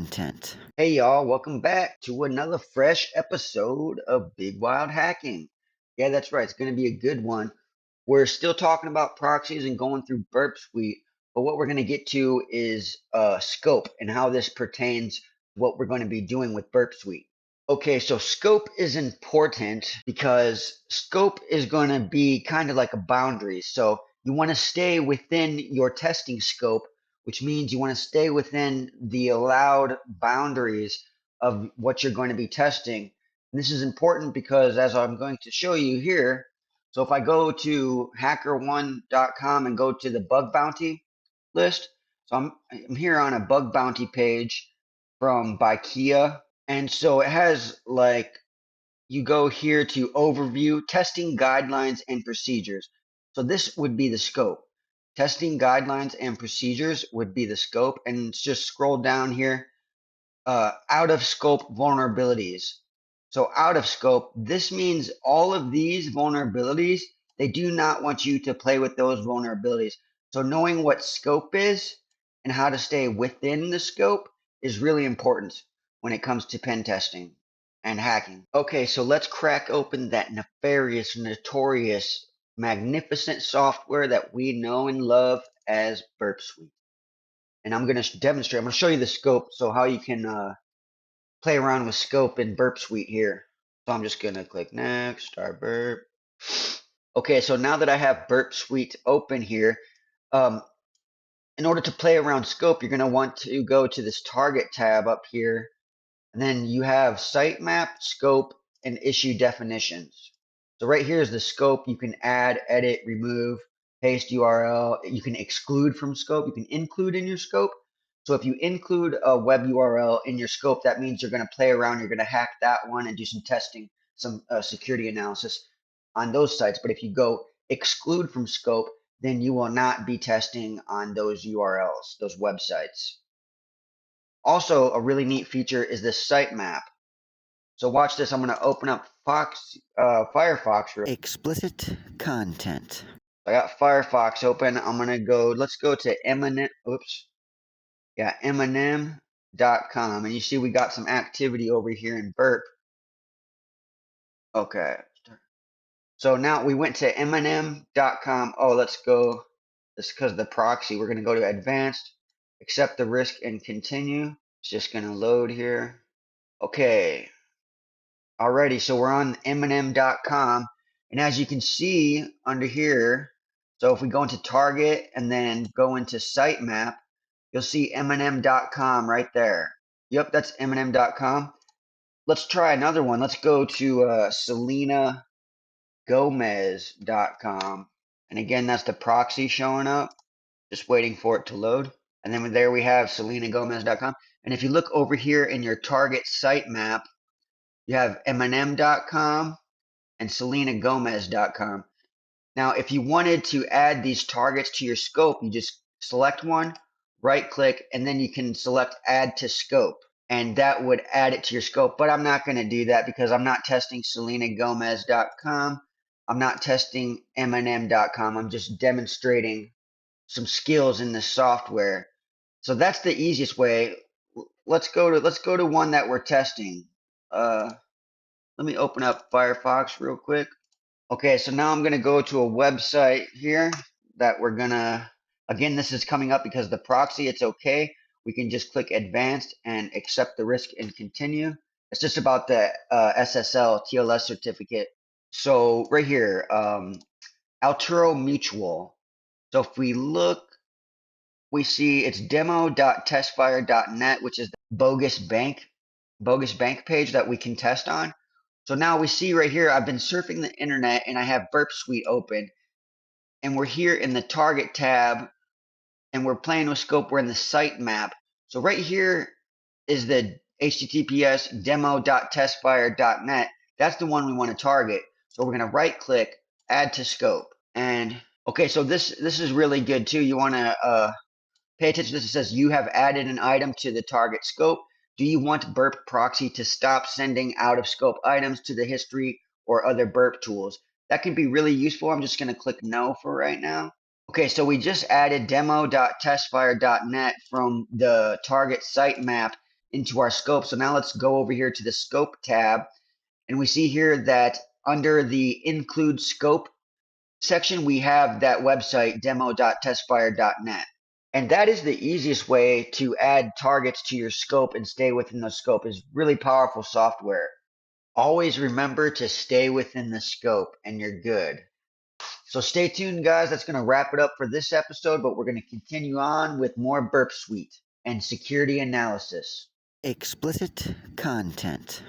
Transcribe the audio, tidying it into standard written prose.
content. Hey y'all, welcome back to another fresh episode of Big Wild Hacking. Yeah, that's right, it's going to be a good one. We're still talking about proxies and going through Burp Suite, but what we're going to get to is scope and how this pertains to what we're going to be doing with Burp Suite. Okay, so scope is important because scope is going to be kind of like a boundary. So you want to stay within your testing scope, which means you want to stay within the allowed boundaries of what you're going to be testing. And this is important because as I'm going to show you here, so if I go to hackerone.com and go to the bug bounty list, so I'm here on a bug bounty page from Kia. And so it has like you go here to overview, testing guidelines and procedures. So this would be the scope. Testing guidelines and procedures would be the scope. And just scroll down here, out of scope vulnerabilities. So out of scope, this means all of these vulnerabilities, they do not want you to play with those vulnerabilities. So knowing what scope is and how to stay within the scope is really important when it comes to pen testing and hacking. Okay, so let's crack open that nefarious, notorious, magnificent software that we know and love as Burp Suite. And I'm going to demonstrate, I'm going to show you the scope, so how you can play around with scope in Burp Suite here. So I'm just going to click next, start burp. Okay, so now that I have Burp Suite open here, um, in order to play around scope, you're going to want to go to this target tab up here. And then you have sitemap, scope, and issue definitions. So right here is the scope. You can add, edit, remove, paste URL. You can exclude from scope. You can include in your scope. So if you include a web URL in your scope, that means you're going to play around. You're going to hack that one and do some testing, some security analysis on those sites. But if you go exclude from scope, then you will not be testing on those URLs, those websites. Also, a really neat feature is this sitemap. So watch this. I'm going to open up Firefox. Explicit content. I got Firefox open. I'm going to go, let's go to Eminem. Oops. Yeah, Eminem.com. And you see we got some activity over here in Burp. Okay. So now we went to Eminem.com. Oh, let's go. This is because of the proxy. We're going to go to advanced, accept the risk, and continue. It's just going to load here. Okay. Alrighty, so we're on Eminem.com, and as you can see under here, so if we go into Target and then go into Sitemap, you'll see Eminem.com right there. Yep, that's Eminem.com. Let's try another one. Let's go to SelenaGomez.com, and again, that's the proxy showing up. Just waiting for it to load. And then there we have SelenaGomez.com. And if you look over here in your Target sitemap, you have Eminem.com and SelenaGomez.com. Now, if you wanted to add these targets to your scope, you just select one, right click, and then you can select add to scope. And that would add it to your scope. But I'm not going to do that because I'm not testing SelenaGomez.com. I'm not testing Eminem.com. I'm just demonstrating some skills in the software. So that's the easiest way. Let's go to one that we're testing. Let me open up Firefox real quick. Okay, so now I'm going to go to a website here that we're going to, again, this is coming up because the proxy, it's okay. We can just click advanced and accept the risk and continue. It's just about the SSL TLS certificate. So right here, Alturo Mutual. So if we look, we see it's demo.testfire.net, which is the bogus bank page that we can test on. So now we see right here, I've been surfing the internet and I have Burp Suite open, and we're here in the target tab and we're playing with scope. We're in the sitemap. So right here is the HTTPS demo.testfire.net. That's the one we want to target. So we're going to right click, add to scope. And okay, so this is really good too. You want to pay attention to this. It says you have added an item to the target scope. Do you want Burp Proxy to stop sending out of scope items to the history or other Burp tools? That could be really useful. I'm just going to click no for right now. Okay, so we just added demo.testfire.net from the target sitemap, into our scope. So now let's go over here to the scope tab, and we see here that under the include scope section, we have that website demo.testfire.net. And that is the easiest way to add targets to your scope and stay within the scope. Is really powerful software. Always remember to stay within the scope and you're good. So stay tuned, guys. That's going to wrap it up for this episode, but we're going to continue on with more Burp Suite and security analysis. Explicit content.